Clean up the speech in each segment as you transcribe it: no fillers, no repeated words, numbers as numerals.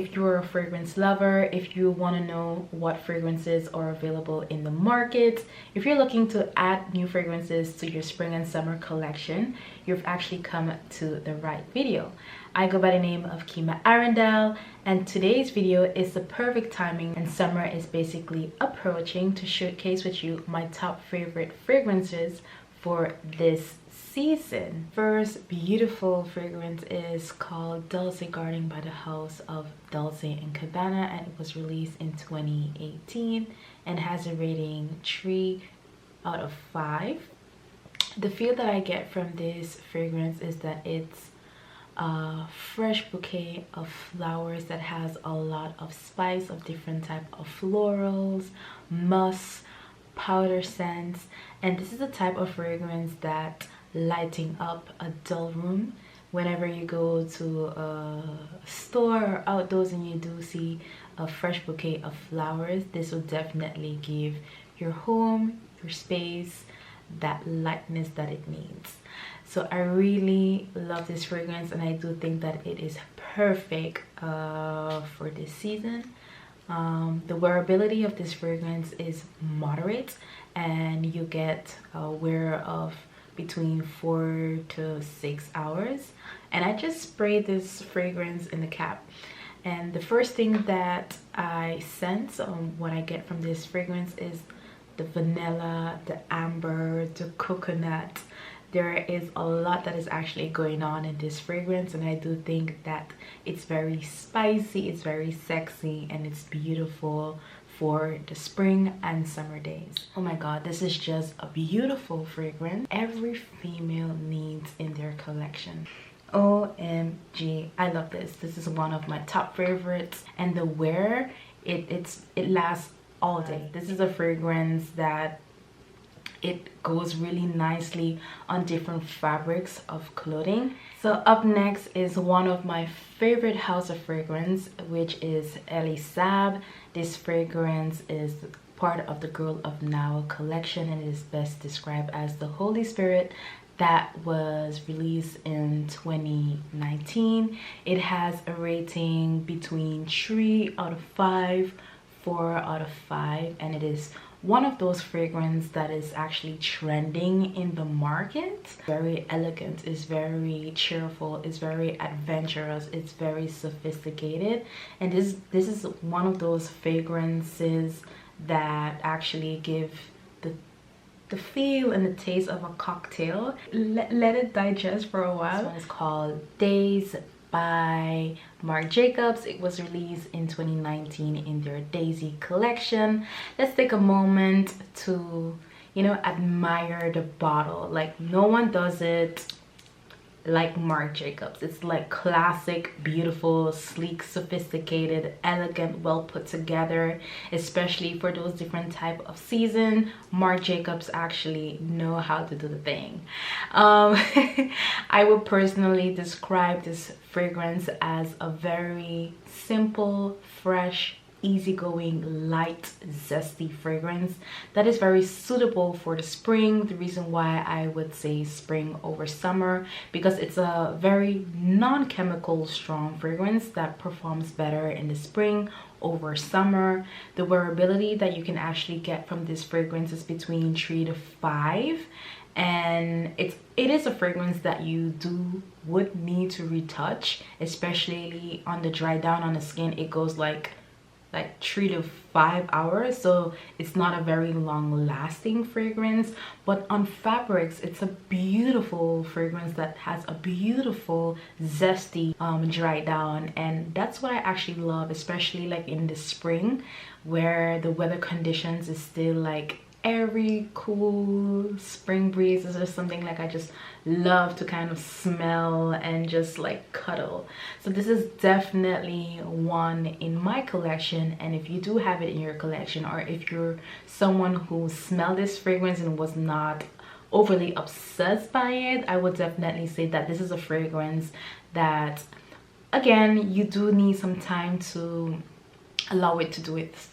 If you're a fragrance lover, if you want to know what fragrances are available in the market, if you're looking to add new fragrances to your spring and summer collection, you've actually come to the right video. I go by the name of Kima Arundel, and today's video is the perfect timing, and summer is basically approaching, to showcase with you my top favorite fragrances for this season. First beautiful fragrance is called Dolce Garden by the house of Dolce and Gabbana, and it was released in 2018 and has a rating 3 out of 5. The feel that I get from this fragrance is that it's a fresh bouquet of flowers that has a lot of spice of different type of florals, musk, powder scents, and this is the type of fragrance that lighting up a dull room. Whenever you go to a store or outdoors and you do see a fresh bouquet of flowers, this will definitely give your home, your space, that lightness that it needs. So I really love this fragrance, and I do think that it is perfect for this season. The wearability of this fragrance is moderate, and you get a wear of between 4 to 6 hours. And I just sprayed this fragrance in the cap, and the first thing that I sense what I get from this fragrance is the vanilla, the amber, the coconut. There is a lot that is actually going on in this fragrance, and I do think that it's very spicy, it's very sexy, and it's beautiful for the spring and summer days. Oh my god, this is just a beautiful fragrance every female needs in their collection. OMG, I love this. This is one of my top favorites, and the wear, it lasts all day. This is a fragrance that it goes really nicely on different fabrics of clothing. So up next is one of my favorite house of fragrance, which is Elie Saab. This fragrance is part of the Girl of Now collection, and it is best described as the Holy Spirit that was released in 2019. It has a rating between 3 out of 5, 4 out of 5, and it is one of those fragrances that is actually trending in the market. Very elegant, it's very cheerful, it's very adventurous, it's very sophisticated, and this is one of those fragrances that actually give the feel and the taste of a cocktail. Let it digest for a while. This one is called Days by Marc Jacobs. It was released in 2019 in their Daisy collection. Let's take a moment to, you know, admire the bottle. Like, no one does it like Marc Jacobs. It's like classic, beautiful, sleek, sophisticated, elegant, well put together, especially for those different type of season. Marc Jacobs actually know how to do the thing. I would personally describe this fragrance as a very simple, fresh, easygoing, light, zesty fragrance that is very suitable for the spring. The reason why I would say spring over summer, because it's a very non-chemical strong fragrance that performs better in the spring over summer. The wearability that you can actually get from this fragrance is between 3 to 5, and it is a fragrance that you would need to retouch, especially on the dry down on the skin. It goes like 3 to 5 hours, so it's not a very long lasting fragrance. But on fabrics, it's a beautiful fragrance that has a beautiful zesty dry down, and that's what I actually love, especially like in the spring where the weather conditions is still like every cool spring breezes or something. Like, I just love to kind of smell and just like cuddle. So this is definitely one in my collection, and if you do have it in your collection, or if you're someone who smelled this fragrance and was not overly obsessed by it, I would definitely say that this is a fragrance that, again, you do need some time to allow it to do its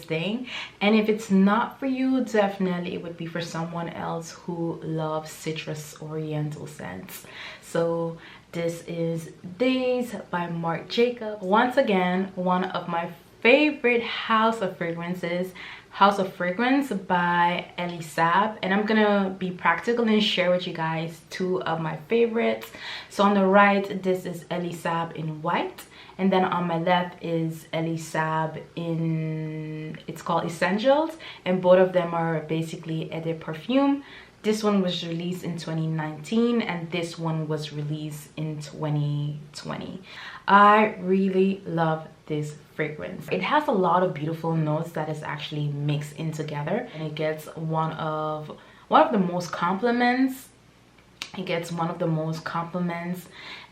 thing. And if it's not for you, definitely it would be for someone else who loves citrus oriental scents. So This is Days by Marc Jacob. Once again, one of my favorite house of fragrances, House of Fragrance by Elie Saab, and I'm gonna be practical and share with you guys two of my favorites. So on the right, this is Elie Saab in white, and then on my left is Elie Saab in, it's called Essentials, and both of them are basically Eau de Perfume. This one was released in 2019 and this one was released in 2020. I really love this fragrance. It has a lot of beautiful notes that is actually mixed in together, and it gets one of the most compliments.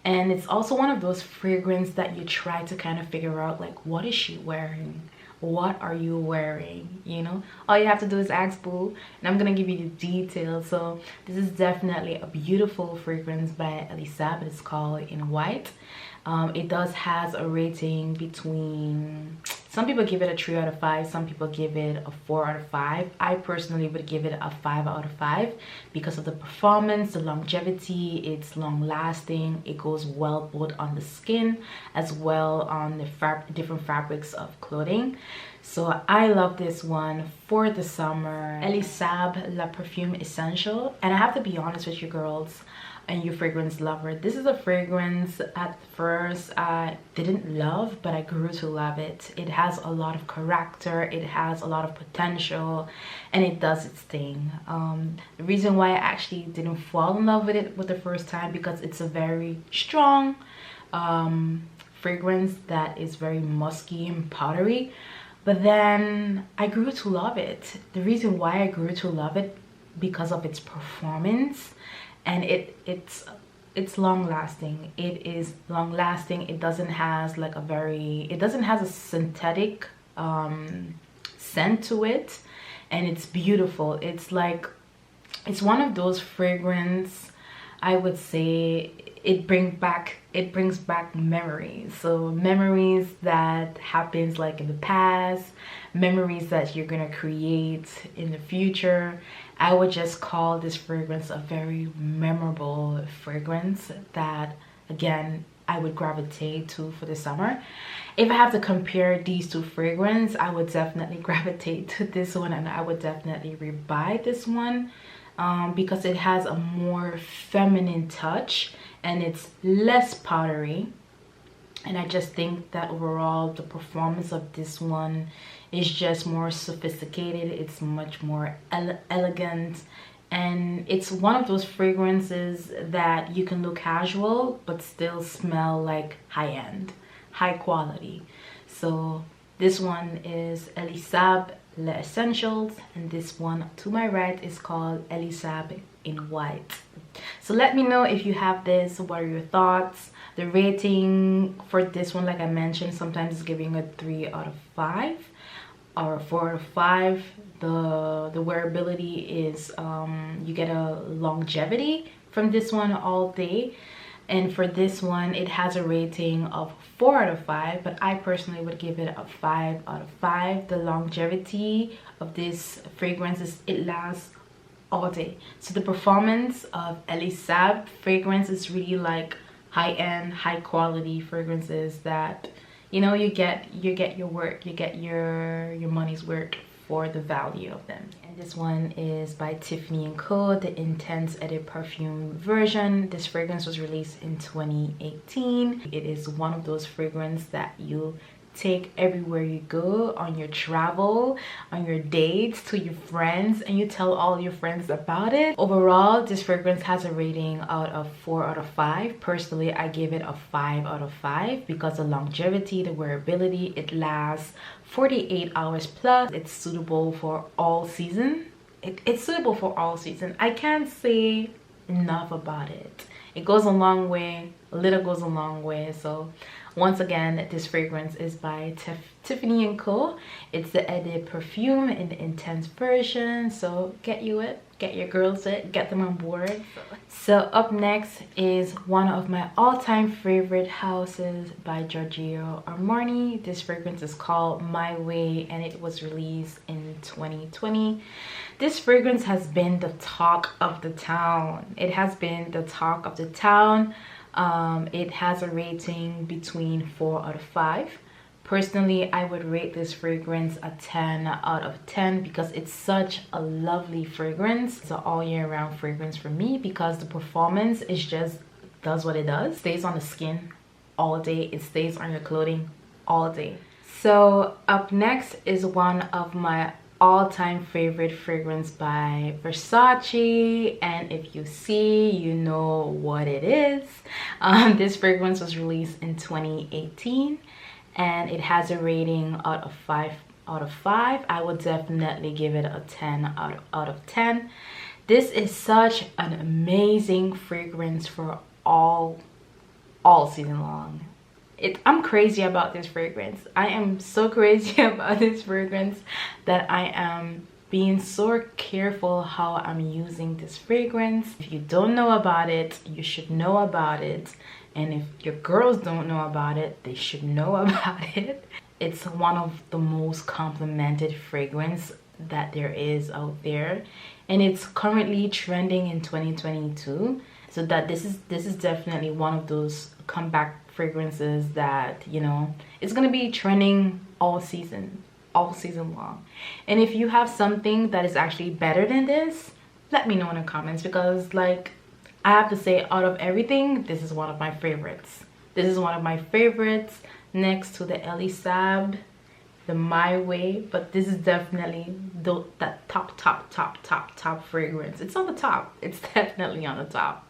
And it's also one of those fragrances that you try to kind of figure out, like, what is she wearing? What are you wearing? You know, all you have to do is ask boo, and I'm gonna give you the details. So this is definitely a beautiful fragrance by Elie Saab. It's called In White. It does has a rating between, some people give it a 3 out of 5, some people give it a 4 out of 5. I personally would give it a 5 out of 5 because of the performance, the longevity. It's long lasting. It goes well both on the skin as well on the different fabrics of clothing. So I love this one for the summer. Elie Saab La Perfume Essential. And I have to be honest with you girls and you fragrance lover, this is a fragrance at first I didn't love, but I grew to love it. It has a lot of character, it has a lot of potential, and it does its thing. The reason why I actually didn't fall in love with it the first time, because it's a very strong fragrance that is very musky and powdery, but then I grew to love it. The reason why I grew to love it, because of its performance, and it's long lasting. It is long lasting. It doesn't has like it doesn't has a synthetic scent to it, and it's beautiful. It's like, it's one of those fragrance, I would say it brings back memories. So memories that happens like in the past, memories that you're gonna create in the future. I would just call this fragrance a very memorable fragrance that, again, I would gravitate to for the summer. If I have to compare these two fragrances, I would definitely gravitate to this one, and I would definitely rebuy this one because it has a more feminine touch and it's less powdery. And I just think that overall the performance of this one is just more sophisticated. It's much more elegant, and it's one of those fragrances that you can look casual but still smell like high-end, high quality. So this one is Elie Saab Les Essentials, and this one to my right is called Elie Saab in White. So let me know if you have this. What are your thoughts? The rating for this one, like I mentioned, sometimes it's giving a 3 out of 5 or 4 out of 5. The wearability is you get a longevity from this one all day, and for this one it has a rating of 4 out of 5, but I personally would give it a 5 out of 5. The longevity of this fragrance is it lasts all day. So the performance of Elie Saab fragrance is really like high-end, high-quality fragrances that, you know, you get your work, you get your money's worth for the value of them. And this one is by Tiffany & Co, the Intense Eau de Perfume version. This fragrance was released in 2018. It is one of those fragrances that you take everywhere you go, on your travel, on your dates, to your friends, and you tell all your friends about it. Overall, this fragrance has a rating out of 4 out of 5. Personally, I give it a 5 out of 5 because the longevity, the wearability, it lasts 48 hours plus. It's suitable for all season. It's suitable for all season. I can't say enough about it. It goes a long way. A little goes a long way. So once again, this fragrance is by Tiffany & Co. It's the Eau de Perfume in the Intense version. So get your girls it, get them on board. So up next is one of my all-time favorite houses by Giorgio Armani. This fragrance is called My Way, and it was released in 2020. This fragrance has been the talk of the town. It has been the talk of the town It has a rating between 4 out of 5. Personally, I would rate this fragrance a 10 out of 10 because it's such a lovely fragrance. It's an all year round fragrance for me because the performance is just does what it does. It stays on the skin all day. It stays on your clothing all day. So up next is one of my all-time favorite fragrance by Versace, and if you see, you know what it is. This fragrance was released in 2018 and it has a rating out of 5 out of 5. I would definitely give it a 10 out of 10. This is such an amazing fragrance for all season long. I'm crazy about this fragrance. I am so crazy about this fragrance that I am being so careful how I'm using this fragrance. If you don't know about it, you should know about it. And if your girls don't know about it, they should know about it. It's one of the most complimented fragrance that there is out there, and it's currently trending in 2022. So that this is definitely one of those comeback fragrances that, you know, it's gonna be trending all season long. And if you have something that is actually better than this, let me know in the comments, because like I have to say, out of everything, this is one of my favorites. This is one of my favorites next to the Elie Saab, the My Way, but this is definitely that top fragrance. It's on the top. It's definitely on the top.